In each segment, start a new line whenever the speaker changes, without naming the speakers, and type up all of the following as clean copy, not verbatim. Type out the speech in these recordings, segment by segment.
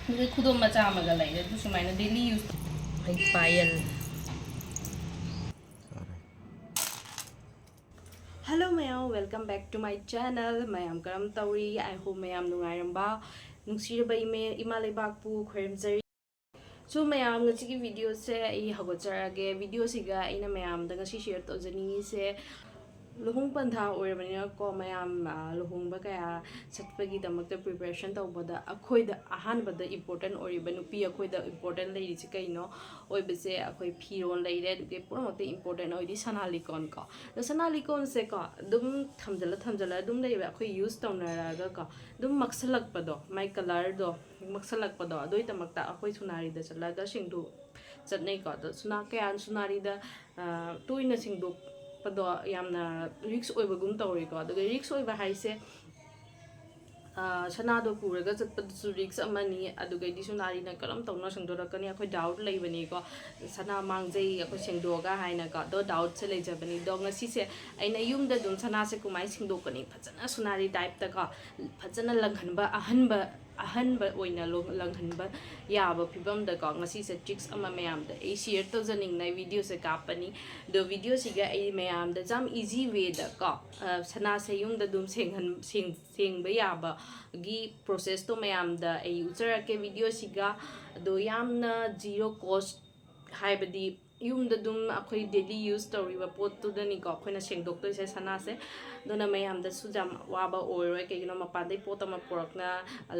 खुदोम मचा अमगा लैरे दु सुमाइना daily use है Payal hello ma'am welcome back to my channel ma'am करम तौरी आई होप मैम नुंगाइरंबा नुंसीरबा इमा लेबाकपु खैरमजरी सो मैम ngasi वीडियो से आई हगोचरागे वीडियो सिगा ina मैम दा ngasi शेयर तौजनी से लुहुंग पंथा ओरबनिया को मैम लुहुंग कया चटपगी दमक प्रिपरेशन तौबदा अखोइदा अहानबदा इंपोर्टेंट ओरिबा नुपी अखोइदा इंपोर्टेंट लेरिसि कइनो ओइबसे अखोइ फिरोन लेरे दुके पुरमते इंपोर्टेंट ओइदि सनालिकॉन को द सनालिकॉन से को दुम थमजला दुम लेबा अखोइ यूज तौनरागा को दुम मक्सलकपदो माइ कलर दो मक्सलकपदो अदोइ तमकता अखोइ सुनारिदा चलागा सिंगदु चटनै को द सुना कया सुनारिदा टोइना सिंगदु पदो यामना रिक्स ओइबगुम तौरिको अदुगे रिक्स ओइबा हाइसे सनादो पुरगा चटपदसु रिक्स अमनी अदुगे दि सुनारिना करम तौना संदोरकनी अखोइ डाउट लैबनी को सना मांगजै अखोइ सेंदोगा हाइना को दो डाउट से लेजबनी दो ngasi से आइना युमदा दुम सना से कुमाइ सिंदोकनी फजना सुनारी टाइप ता को फजना लंघनबा अहनबा ओइना लंघनबा याबा फिबम दा को ngasi से ट्रिक्स अमा मयाम दा ए शेयर तो जनिंग नाइ वीडियो से कापनी दो वीडियो सिगा ए मयाम दा जाम इजी वे दा को सना से युमदा दुम सेंगबा याबा गी प्रोसेस तो मयाम दा ए यूजर के वीडियो सिगा दो यामना जीरो कॉस्ट हाइबदी युमदा दुम अखोइ डेली यूज तौरिबा पोतुदनी को अखोइना सेंगदोक्तोइसे सना से दोना मयाम दा सुजाम वाबा ओइरोय केगिनो मपादै पोत अमा पोरकना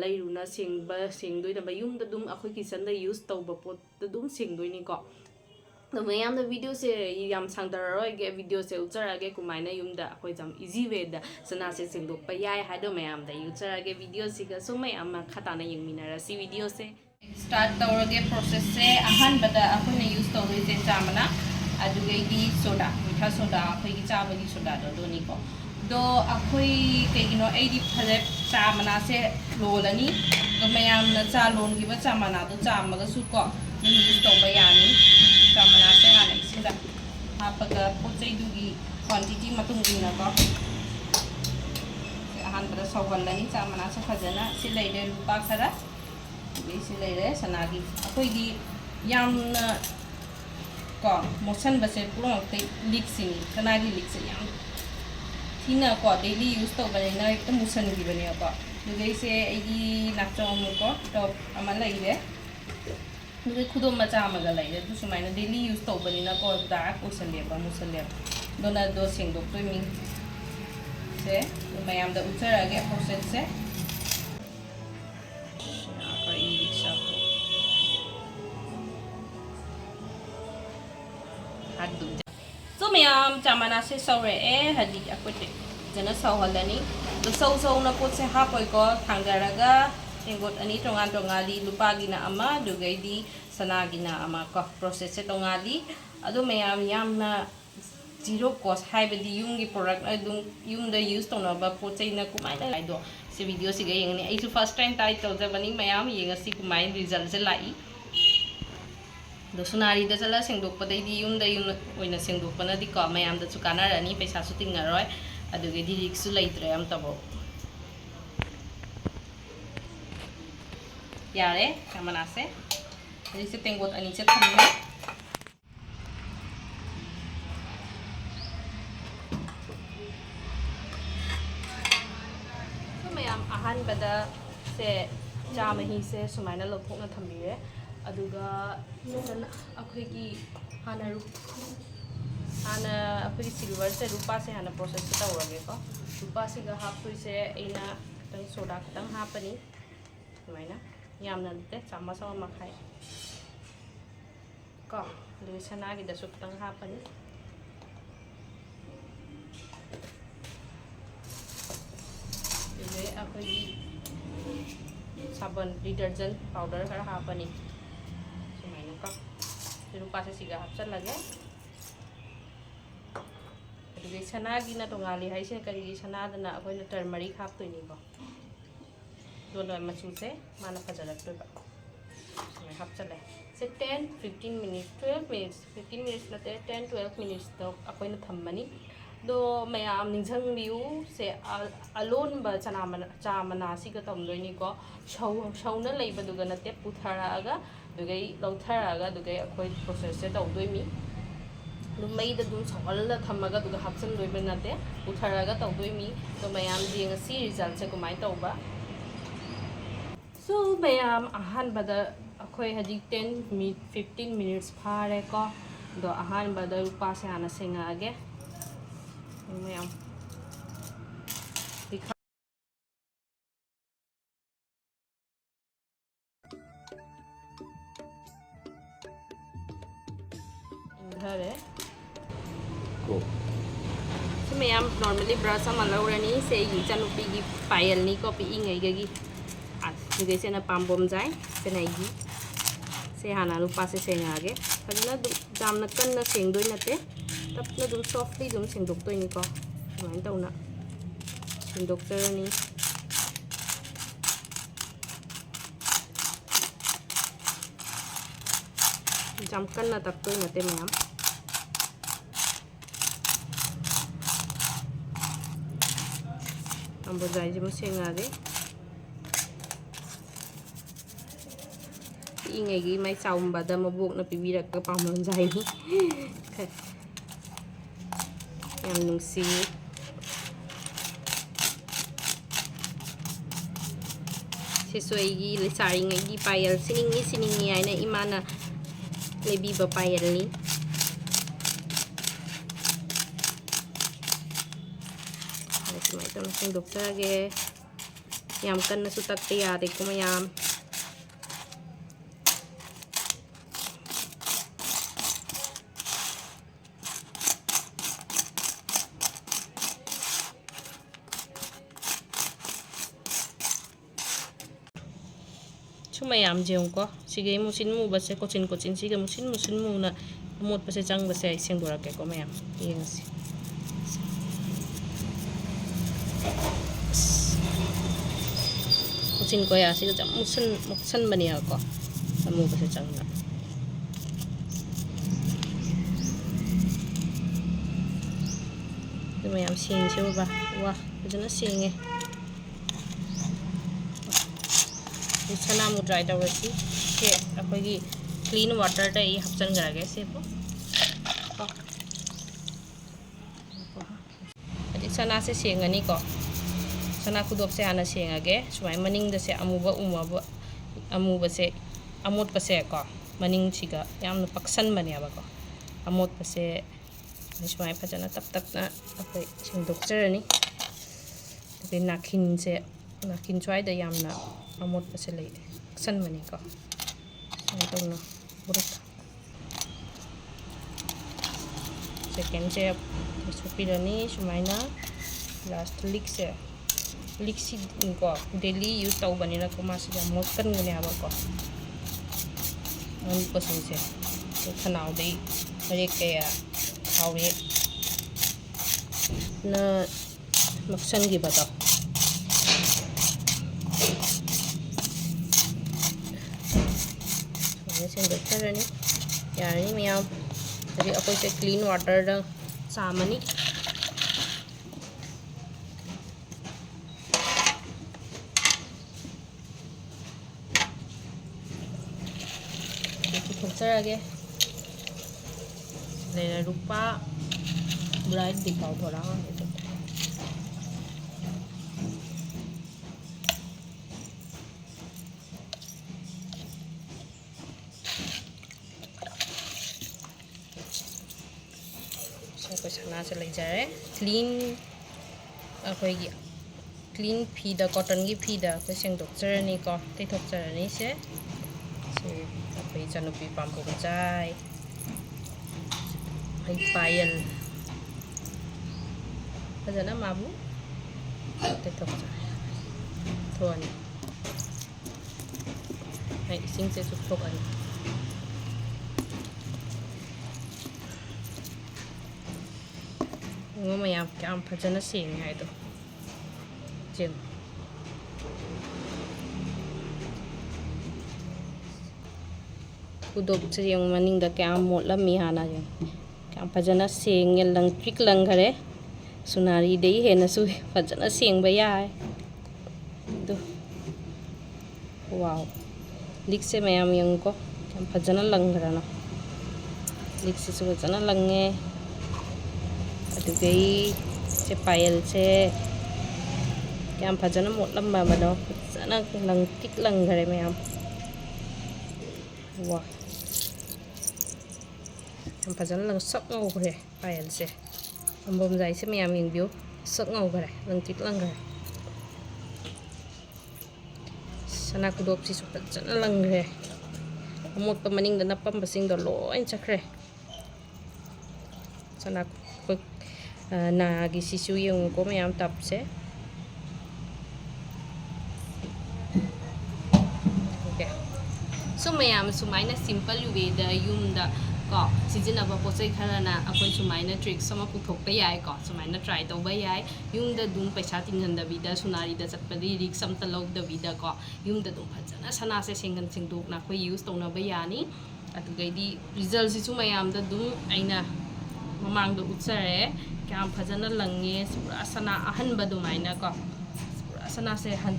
लैरुना सेंगदोइना युमदा दुम अखोइ किचन दा यूज तौबा पोत दुम सेंगदोइनी को तो मैम वीडियो से याम सांगदररोगे वीडियो से उचरागे कुमाइना युमदा अखोइ जाम इजी वे दा सना से सेंगदोक्पा याय हादो मैम दा उचरागे video सिगा so ma'am Khatana यंगमिनारसी video से स्टार्ट तौरगे प्रोसेस से अहानबदा अखोइना यूज तौरिसे चामना अदुगैदी सोडा मीठा सोडा अखोइगी चाबगी सोडा दोनी को दो अखोइ केगिनो एदी फले चामना से लोलनी तो मैम चा लोनगिबा चामना दो चामगा सुको यूज तौबा यानी चामना से हाना इसिदा हापगा पोचैदुगी क्वांटिटी मतुंगिना को अहानबदा सौगलनी चामना से फजना सि लैरे रुपा खरा इसी लेरे सनागी अखोइगी यामना को मोशन बसे पुरोंते लिक्सिंग सनागी लिक्सिंग याम थिना को डेली यूज तो बनेना एक मोशन की बने को दुगे से एगी नाचोम को टॉप अमा लैरे दुगे खुदो मचा अमगा लैरे दु सुमाइना डेली यूज तो बनेना को डार्क ओसलेबा मोसले दोना दो सिंगदो तो मी से मैम दा उचरागे प्रोसेस से so मैम चामना से सौरे ए हदी अकोटे जना सौहलनी तो सौ ना पोत से हापोय को थांगरागा सेंगोट अनी टोंगाली लुपागिना अमा दुगैदी सनागिना अमा को प्रोसेस से टोंगाली अदो मैम यामना जीरो कॉस्ट हाइबदी युंगी प्रोडक्ट अदुम युमदा यूज तोनबा पोचैना कुमाइना लाइदो से वीडियो सिगा यंगनी आइसु फर्स्ट टाइम ट्राई तौजबनी मैम यंगसी कुमाइ रिजल्ट से लाई दो सुनारीदा चला सेंगदोक्पदैदी युमदा ओइना सेंगदोक्पनादि को मैमदासु कानारानी पैसासु तिंगारोय अदुगेदी रिक्सु लैत्रे अम तबो यारे चामना से रिसे तेंगोत अनी से थम्मे तो मैम अहानबदा से चामही से सुमाइना लौथोकना थम्बिरे अदुगा अखोइगी हाना अखोइगी सिल्वर से रूपा से हाना प्रोसेस से तौरगे को रूपा सिगा हापुइ से एना तंग सोडा खतंग हापनी सुमाइना यामना नते चामच अमा मखाइ को दुगे सनागी दसु खतंग हापनी दुगे अखोइगी साबन डिटर्जेंट पाउडर खरा हापनी रूपा से सिगा हापचल लगे अदुगे सनागिना टोंगाली हाइसे करिगी सनादना अखोइना टर्मरिक हापतोइनिको दोनो मचू से माना फजरक्तोइबा समय हापचले से 10 15 मिनट्स 12 मिनट्स 15 मिनट्स नते 10 12 मिनट्स तो अखोइना थम्मनी do mayam ningchang biu se alon ba cha mana si ka tom doi ni ko shau na lei ba du ga na te puthara ga du gai lau thara ga du gai akoi process se tau doi mi du mai da dum chawal la thamaga du ga hapsan doi ba na te puthara ga tau doi mi do mayam jing si result se ko mai tau ba so mayam ahan ba da akoi haji 15 minutes phare ko do ahan ba da rupa se ana senga age mayam घरे
Cool.
so mayam normally brush sama laurani se yu chanupi gi payal ni ko pi ingai gi duge se na pambom jai se nai gi se hana rupa se senga age kadina jam na kan na seng doi na te tap na dum softly dum seng dok toi ni ko main tau na seng dok ni jam kan na tak toi na te mayam ambo jai je mo senga age ingai gi mai saum ba da mo buk na pibi rak ka pam lon jai ni yang nung si se soi gi le sari ngai gi payal siningi ai na imana lebi ba payal ni mai tong sing dokter ge yam kan na su tak te ya de ko mayam mayam jeong ko sige musin mu ba se kocin sige musin mu na mot pa se chang ba se sing dora ke ko mayam yeng si kocin ko ya sige jam musan bani ko mu ba se chang na mayam sing se ba wa jana sing e sana mu dry tau rasi ke akhoi clean water da I hapchan garage se po adik sana se sengani ko sana kudop se ana sengage sumai maning da se amuba se amot pa se ko maning chiga yamna paksan bani aba ko amot pa se sumai phajana tap na akhoi sing doctor ni te nakin chwai da yamna amot pa se lei san mani ko sai tong no buruk second se supirani sumaina last lick si ko daily use tau bani na ko mas ga mot kan ngene aba ko on ko sin se khanau dei re ke ya hawe na maksan gi bata sen dokter ni yare ni mayam jadi aku se clean water da samani dokter age le rupa bright dikau thoda potshakna se lai jare clean akhoi gi clean phi da cotton gi phi da ko seng doctor ni ko te thok jar ni se akhoi chanupi pam ko jai ai payal ajana mabu te thok jar thon ai sing se suk thok ani mayam kam phajana sing hai do jen kudop se yang maning da kam mot la mi hana je kam phajana sing lang pik lang khare sunaridasu henasu fajana sengba yae do wow likse mayam yang ko kam fajana langra no likse su fajana lange adugai se payal se kam fajana motlamba mado fajana lang tik langre mayam wow kam fajana lang sak ngau kre payal se ambom jai se mayam yang bio sak ngau kre lang tik langre sana kudop si super jana langre amot pa maning dana pam basing do loin chakre sana pag na gi sisu yung ko mayam tap se okay so mayam sumaina simple way da yumda ko sijinaba pochai khara na akoi sumaina trick sama puthokpa yai ko sumaina try tawba yai yumda dum paisa tinghan da vida sunari da chatpadi rik samta log da vida ko yumda dum phajana sana se sengan singdok na khoi use tawna ba yani atugaidi result si sumayam da dum aina mamang do utsare kyam phajana lange pura sana ahan ba dumaina ko pura sana se han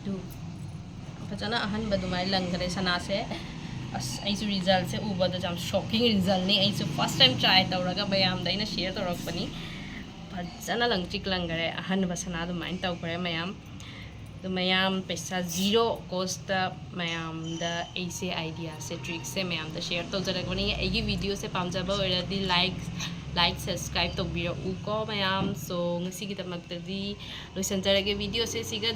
du phajana ahan ba dumai langre sana se as aisu result se uba da jam shocking result ni aisu first time try tawraga bayam da ina share tawrakpani phajana langchik langare ahan ba sana du main tawkare mayam तो ma'am पैसा zero cost ma'am ऐसे idea से trick से ma'am share तौजरगनी आई video से पामजब like subscribe तौबीरको मैम सो लोसनजरगे वीडियो से सिगा